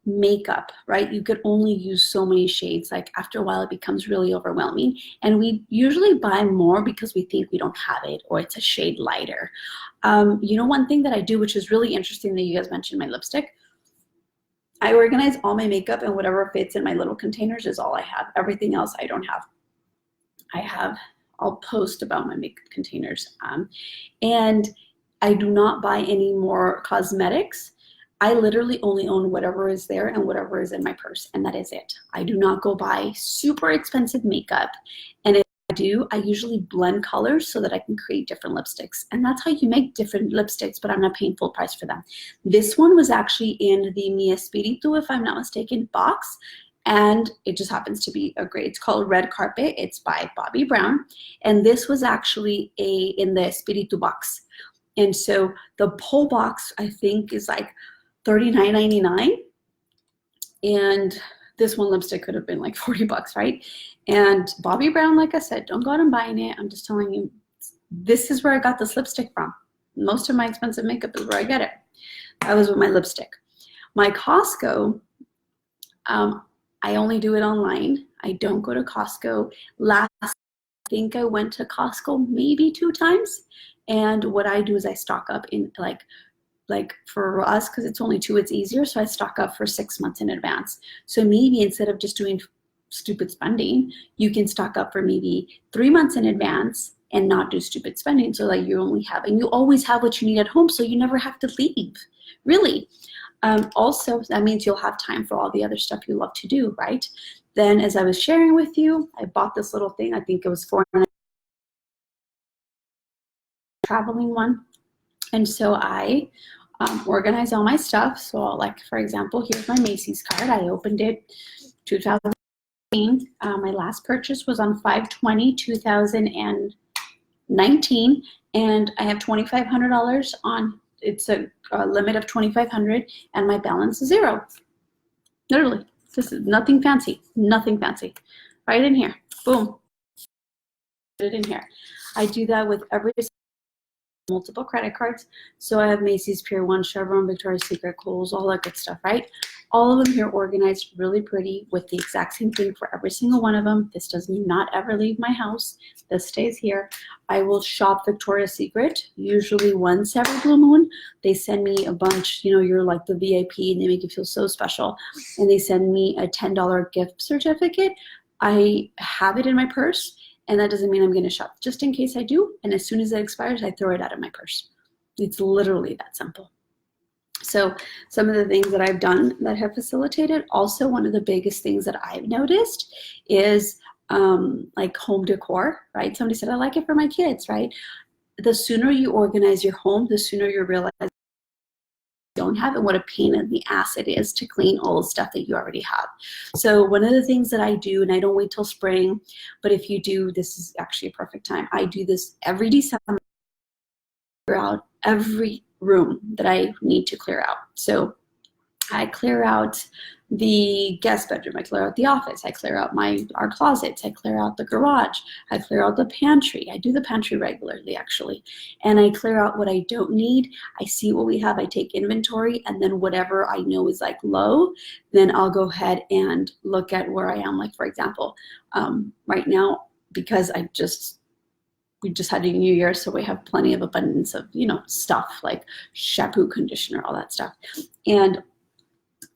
makeup, right? You could only use so many shades. Like after a while, it becomes really overwhelming. And we usually buy more because we think we don't have it, or it's a shade lighter. You know, one thing that I do, which is really interesting that you guys mentioned my lipstick, I organize all my makeup, and whatever fits in my little containers is all I have. Everything else I don't have. I'll post about my makeup containers. And I do not buy any more cosmetics. I literally only own whatever is there and whatever is in my purse, and that is it. I do not go buy super expensive makeup. And if I do, I usually blend colors so that I can create different lipsticks. And that's how you make different lipsticks, but I'm not paying full price for them. This one was actually in the Mi Espiritu, if I'm not mistaken, box. And it just happens to be a great, it's called Red Carpet. It's by Bobbi Brown. And this was actually in the Espiritu box. And so the whole box, I think, is like $39.99. And this one lipstick could have been like $40, right? And Bobbi Brown, like I said, don't go out and buying it. I'm just telling you, this is where I got this lipstick from. Most of my expensive makeup is where I get it. That was with my lipstick. My Costco, I only do it online. I don't go to Costco. Last, I think I went to Costco maybe 2 times. And what I do is I stock up in like for us, because it's only 2, it's easier. So I stock up for 6 months in advance. So maybe instead of just doing stupid spending, you can stock up for maybe 3 months in advance and not do stupid spending, so that you only have, and you always have what you need at home, so you never have to leave, really. Also, that means you'll have time for all the other stuff you love to do, right? Then, as I was sharing with you, I bought this little thing. I think it was $4.99, traveling one. And so I organize all my stuff. So like, for example, here's my Macy's card. I opened it 2019. My last purchase was on 5/20/2019. And I have $2,500 on, it's a limit of $2,500, and my balance is 0. Literally, this is nothing fancy, nothing fancy. Right in here, boom, put it in here. I do that with every multiple credit cards. So I have Macy's, Pier 1, Chevron, Victoria's Secret, Kohl's, all that good stuff, right? All of them here organized really pretty with the exact same thing for every single one of them. This does not ever leave my house. This stays here. I will shop Victoria's Secret usually once every blue moon. They send me a bunch, you know, you're like the VIP, and they make you feel so special. And they send me a $10 gift certificate. I have it in my purse. And that doesn't mean I'm going to shop, just in case I do. And as soon as it expires, I throw it out of my purse. It's literally that simple. So some of the things that I've done that have facilitated, also one of the biggest things that I've noticed is like home decor, right? Somebody said, I like it for my kids, right? The sooner you organize your home, the sooner you realize you don't have, and what a pain in the ass it is to clean all the stuff that you already have. So one of the things that I do, and I don't wait till spring, but if you do, this is actually a perfect time. I do this every December, clear out every room that I need to clear out. So I clear out the guest bedroom, I clear out the office, I clear out our closets, I clear out the garage, I clear out the pantry. I do the pantry regularly, actually. And I clear out what I don't need. I see what we have, I take inventory, and then whatever I know is like low, then I'll go ahead and look at where I am. Like, for example, right now, because we just had a new year, so we have plenty of abundance of, you know, stuff like shampoo, conditioner, all that stuff. And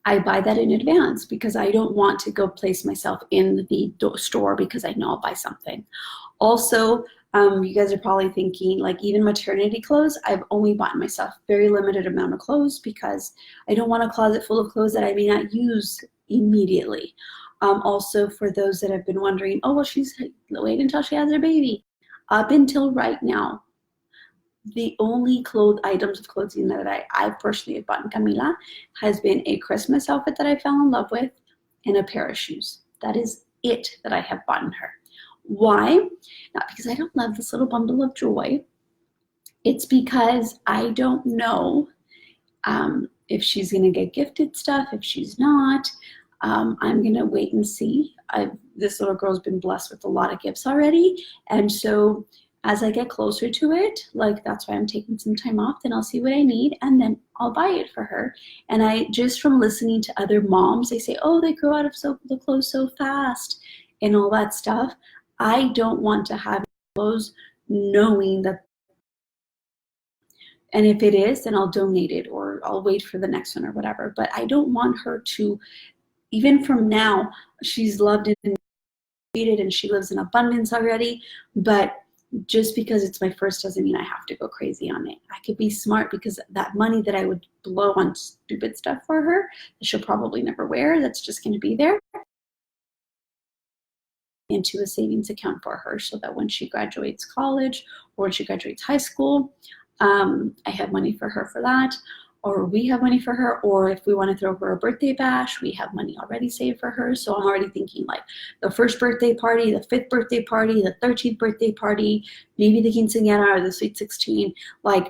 I buy that in advance because I don't want to go place myself in the store because I know I'll buy something. Also, you guys are probably thinking, like, even maternity clothes, I've only bought myself very limited amount of clothes because I don't want a closet full of clothes that I may not use immediately. Also, for those that have been wondering, oh, well, she's wait until she has her baby. Up until right now, the only items of clothing that I personally have bought in Camila has been a Christmas outfit that I fell in love with and a pair of shoes. That is it that I have bought in her. Why? Not because I don't love this little bundle of joy. It's because I don't know if she's going to get gifted stuff, if she's not. I'm going to wait and see. This little girl's been blessed with a lot of gifts already. And so as I get closer to it, like, that's why I'm taking some time off, then I'll see what I need and then I'll buy it for her. And I just, from listening to other moms, they say, oh, they grow out of the clothes so fast and all that stuff. I don't want to have clothes knowing that, and if it is, then I'll donate it or I'll wait for the next one or whatever. But I don't want her to, even from now, she's loved and treated and she lives in abundance already, but just because it's my first doesn't mean I have to go crazy on it. I could be smart because that money that I would blow on stupid stuff for her that she'll probably never wear, that's just going to be there, into a savings account for her so that when she graduates college or when she graduates high school, I have money for her for that, or we have money for her, or if we want to throw her a birthday bash, we have money already saved for her. So I'm already thinking, like, the first birthday party, the 5th birthday party, the 13th birthday party, maybe the quinceañera or the sweet 16, like,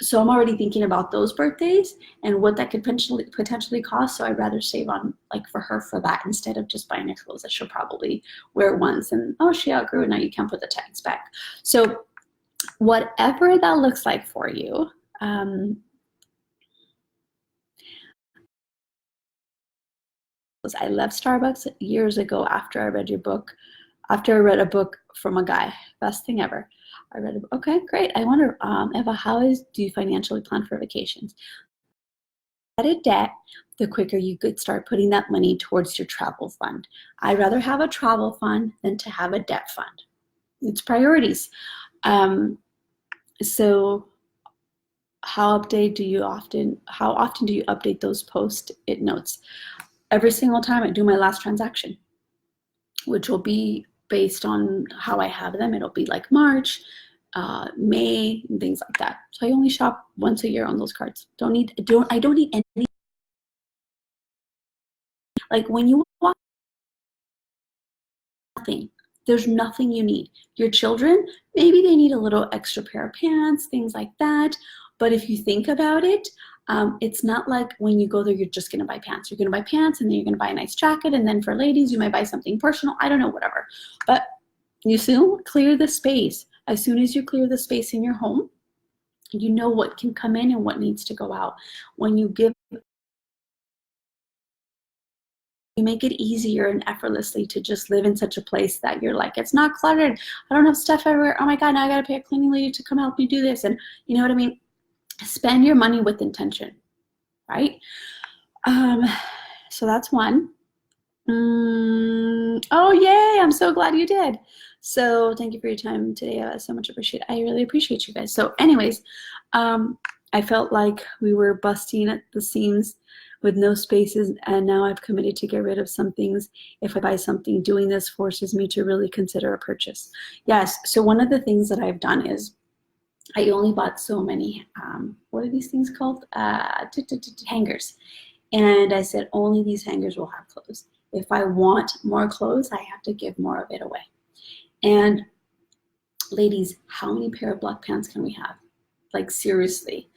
so I'm already thinking about those birthdays and what that could potentially cost. So I'd rather save on, like, for her for that instead of just buying her clothes that she'll probably wear once and, oh, she outgrew it, now you can't put the tags back. So whatever that looks like for you, I left Starbucks years ago after I read your book, after I read a book from a guy. Best thing ever. I read a book. Okay, great. I wonder, Eva, do you financially plan for vacations? A debt, the quicker you could start putting that money towards your travel fund. I'd rather have a travel fund than to have a debt fund. It's priorities. So how often do you update those post-it notes? Every single time I do my last transaction, which will be based on how I have them. It'll be like March, May, and things like that. So I only shop once a year on those cards. I don't need any. Like, when you walk, nothing. There's nothing you need. Your children, maybe they need a little extra pair of pants, things like that. But if you think about it, it's not like when you go there, you're just going to buy pants. You're going to buy pants, and then you're going to buy a nice jacket. And then for ladies, you might buy something personal. I don't know, whatever. But you soon clear the space. As soon as you clear the space in your home, you know what can come in and what needs to go out. When you make it easier and effortlessly to just live in such a place that you're like, it's not cluttered. I don't have stuff everywhere. Oh my God, now I got to pay a cleaning lady to come help me do this. And you know what I mean? Spend your money with intention, right? So that's one. Oh, yay. I'm so glad you did. So thank you for your time today. I so much appreciate it. I really appreciate you guys. So anyways, I felt like we were busting at the seams with no spaces, and now I've committed to get rid of some things. If I buy something, doing this forces me to really consider a purchase. Yes, so one of the things that I've done is I only bought so many, what are these things called? Hangers. And I said, only these hangers will have clothes. If I want more clothes, I have to give more of it away. And ladies, how many pair of black pants can we have? Like, seriously.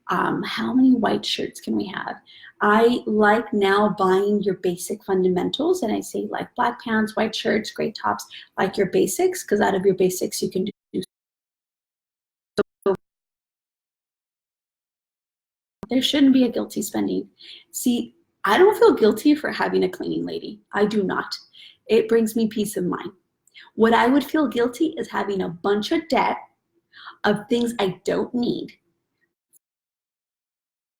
How many white shirts can we have? I like now buying your basic fundamentals, and I say, like, black pants, white shirts, gray tops, like your basics, because out of your basics you can do. There shouldn't be a guilty spending. See, I don't feel guilty for having a cleaning lady. I do not. It brings me peace of mind. What I would feel guilty is having a bunch of debt of things I don't need,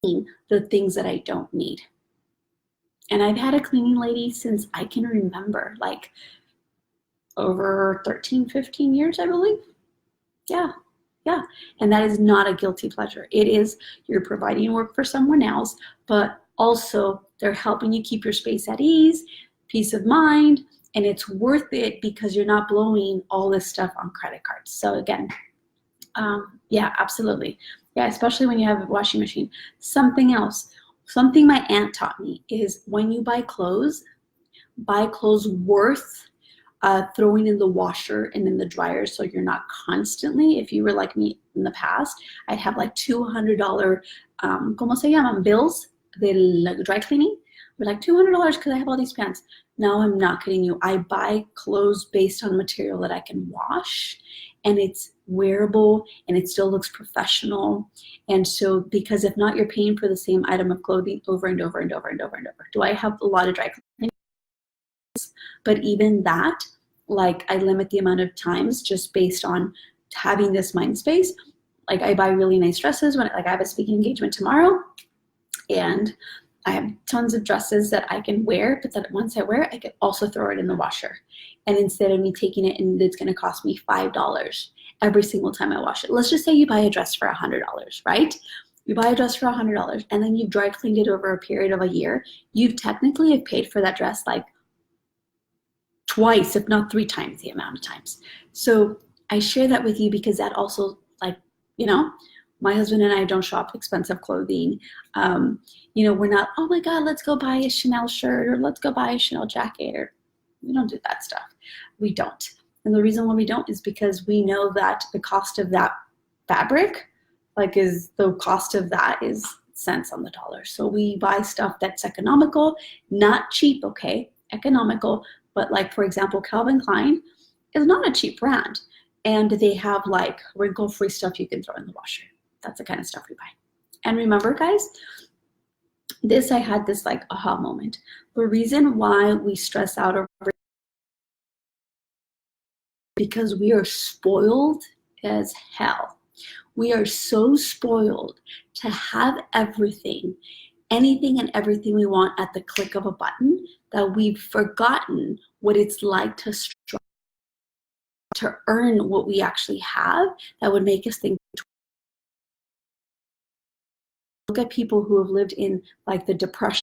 the things that I don't need. And I've had a cleaning lady since I can remember, like over 13, 15 years, I believe. Yeah. And that is not a guilty pleasure. It is, you're providing work for someone else, but also they're helping you keep your space at ease, peace of mind, and it's worth it because you're not blowing all this stuff on credit cards. So again, yeah, absolutely. Yeah, especially when you have a washing machine. Something else, something my aunt taught me is when you buy clothes worth throwing in the washer and in the dryer, so you're not constantly, if you were like me in the past, I'd have like $200 ¿cómo se llaman? Bills del dry cleaning. We're like $200 because I have all these pants. Now I'm not kidding you. I buy clothes based on material that I can wash, and it's wearable and it still looks professional. And so, because if not, you're paying for the same item of clothing over and over and over and over and over. Do I have a lot of dry cleaning? But even that, like, I limit the amount of times just based on having this mind space. Like, I buy really nice dresses when, like, I have a speaking engagement tomorrow, and I have tons of dresses that I can wear, but that once I wear it, I can also throw it in the washer. And instead of me taking it and it's going to cost me $5 every single time I wash it. Let's just say you buy a dress for $100, right? You buy a dress for $100 and then you've dry cleaned it over a period of a year. You've technically have paid for that dress like twice, if not 3 times the amount of times. So I share that with you because that also, like, you know, my husband and I don't shop expensive clothing. You know, we're not, oh my God, let's go buy a Chanel shirt or let's go buy a Chanel jacket, or we don't do that stuff. We don't. And the reason why we don't is because we know that the cost of that fabric, like, is the cost of that is cents on the dollar. So we buy stuff that's economical, not cheap, okay? Economical, but like, for example, Calvin Klein is not a cheap brand. And they have like wrinkle-free stuff you can throw in the washer. That's the kind of stuff we buy. And remember, guys, I had this like aha moment. The reason why we stress out over because we are spoiled as hell. We are so spoiled to have everything, anything and everything we want at the click of a button, that we've forgotten what it's like to strive to earn what we actually have that would make us think. Look at people who have lived in like the Depression,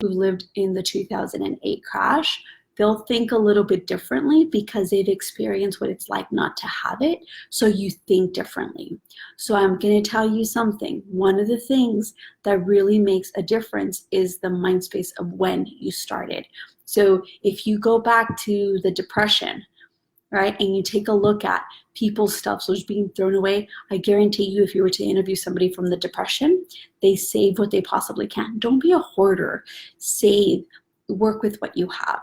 who lived in the 2008 crash. They'll think a little bit differently because they've experienced what it's like not to have it. So you think differently. So I'm going to tell you something. One of the things that really makes a difference is the mind space of when you started. So if you go back to the Depression, right, and you take a look at people's stuff so it's being thrown away, I guarantee you, if you were to interview somebody from the Depression, they save what they possibly can. Don't be a hoarder. Save, work with what you have.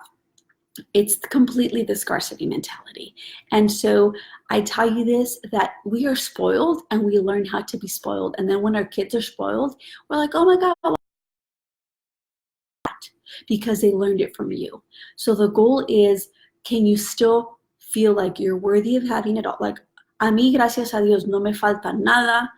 It's completely the scarcity mentality. And so I tell you this, that we are spoiled and we learn how to be spoiled. And then when our kids are spoiled, we're like, oh my God, because they learned it from you. So the goal is, can you still feel like you're worthy of having it all? Like, a mí, gracias a Dios, no me falta nada.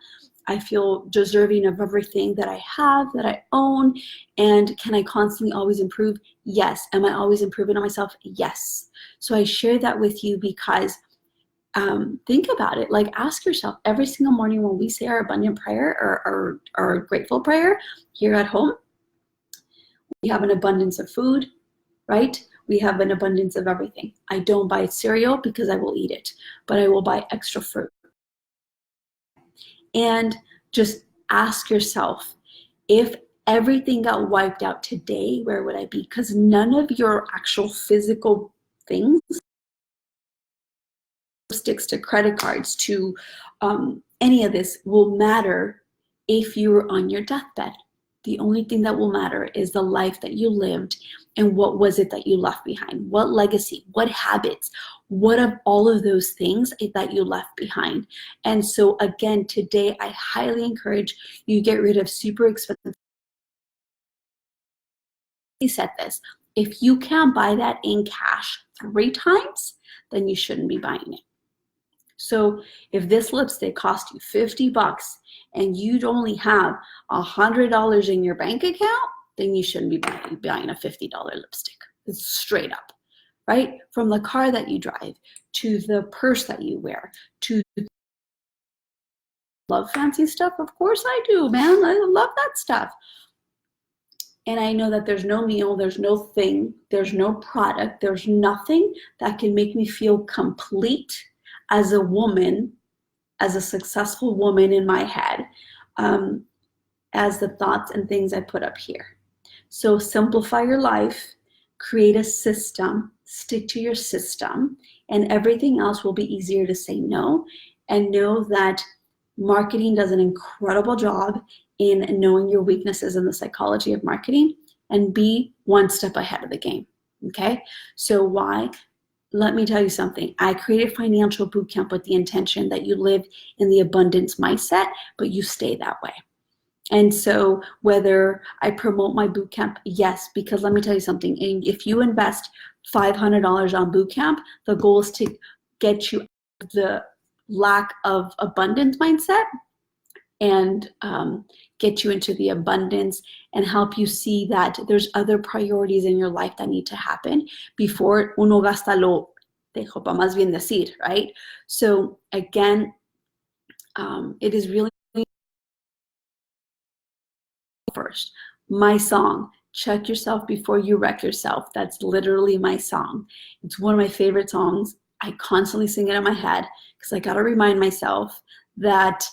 I feel deserving of everything that I have, that I own. And can I constantly always improve? Yes. Am I always improving on myself? Yes. So I share that with you because think about it. Like, ask yourself every single morning when we say our abundant prayer or our grateful prayer here at home, we have an abundance of food, right? We have an abundance of everything. I don't buy cereal because I will eat it, but I will buy extra fruit. And just ask yourself, if everything got wiped out today, where would I be? Because none of your actual physical things, sticks to credit cards, to any of this, will matter if you were on your deathbed. The only thing that will matter is the life that you lived and what was it that you left behind? What legacy, what habits, what of all of those things that you left behind? And so again, today, I highly encourage you get rid of super expensive. He said this, if you can't buy that in cash 3 times, then you shouldn't be buying it. So if this lipstick cost you $50 and you'd only have $100 in your bank account, then you shouldn't be buying a $50 lipstick. It's straight up, right? From the car that you drive, to the purse that you wear, to love fancy stuff. Of course I do, man. I love that stuff. And I know that there's no meal, there's no thing, there's no product, there's nothing that can make me feel complete as a woman, as a successful woman in my head, as the thoughts and things I put up here. So simplify your life, create a system, stick to your system, and everything else will be easier to say no. And know that marketing does an incredible job in knowing your weaknesses in the psychology of marketing, and be one step ahead of the game, okay? So why? Let me tell you something. I created Financial Bootcamp with the intention that you live in the abundance mindset, but you stay that way. And so whether I promote my bootcamp, yes, because let me tell you something. If you invest $500 on bootcamp, the goal is to get you the lack of abundance mindset and get you into the abundance and help you see that there's other priorities in your life that need to happen before uno gasta lo dejo pa más bien decir, right? So again, it is really first. My song, Check Yourself Before You Wreck Yourself. That's literally my song. It's one of my favorite songs. I constantly sing it in my head because I got to remind myself that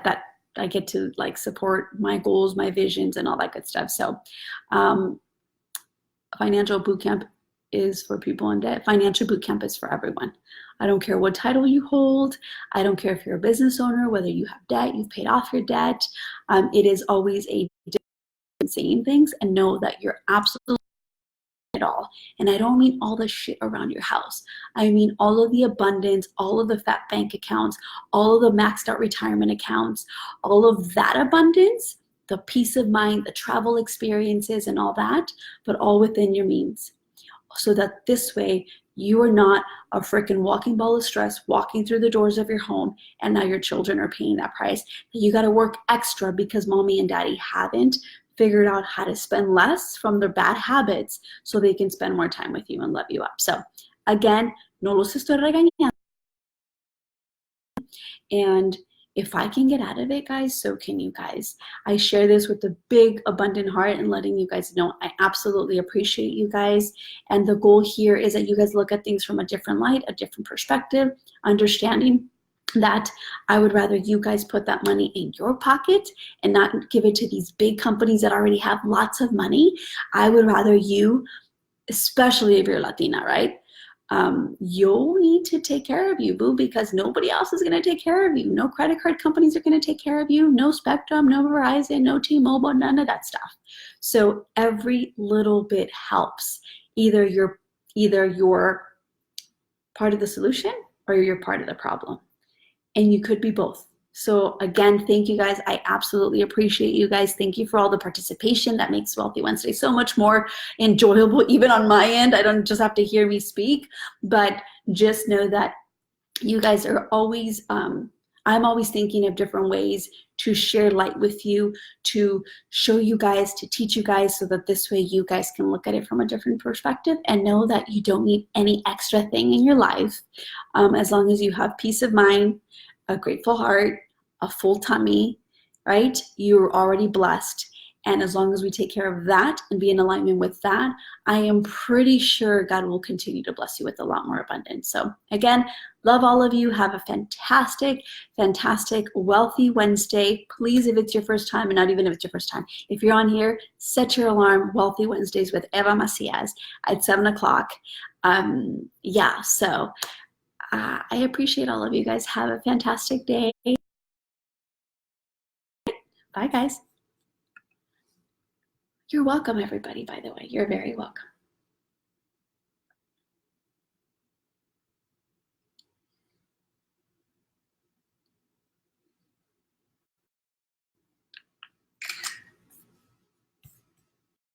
that I get to like support my goals, my visions, and all that good stuff. So Financial Bootcamp is for people in debt. Financial Bootcamp is for everyone. I don't care what title you hold. I don't care if you're a business owner, whether you have debt, you've paid off your debt. It is always a different saying things, and know that you're absolutely it all. And I don't mean all the shit around your house. I mean all of the abundance, all of the fat bank accounts, all of the maxed out retirement accounts, all of that abundance, the peace of mind, the travel experiences and all that, but all within your means. So that this way you are not a freaking walking ball of stress walking through the doors of your home, and now your children are paying that price. You got to work extra because mommy and daddy haven't figured out how to spend less from their bad habits so they can spend more time with you and love you up. So again, no los estoy regañando. And if I can get out of it, guys, so can you guys. I share this with a big, abundant heart and letting you guys know I absolutely appreciate you guys. And the goal here is that you guys look at things from a different light, a different perspective, understanding that I would rather you guys put that money in your pocket and not give it to these big companies that already have lots of money. I would rather you, especially if you're Latina, right? You'll need to take care of you, boo, because nobody else is going to take care of you. No credit card companies are going to take care of you. No Spectrum, no Verizon, no T-Mobile, none of that stuff. So every little bit helps. Either you're part of the solution or you're part of the problem. And you could be both. So again, thank you guys. I absolutely appreciate you guys. Thank you for all the participation. That makes Wealthy Wednesday so much more enjoyable, even on my end. I don't just have to hear me speak, but just know that you guys are always, I'm always thinking of different ways to share light with you, to show you guys, to teach you guys, so that this way you guys can look at it from a different perspective and know that you don't need any extra thing in your life. As long as you have peace of mind, a grateful heart, a full tummy, right? You're already blessed. And as long as we take care of that and be in alignment with that, I am pretty sure God will continue to bless you with a lot more abundance. So again, love all of you. Have a fantastic, fantastic, wealthy Wednesday. Please, if it's your first time, and not even if it's your first time, if you're on here, set your alarm. Wealthy Wednesdays with Eva Macias at 7 o'clock. So I appreciate all of you guys. Have a fantastic day. Bye, guys. You're welcome, everybody, by the way. You're very welcome.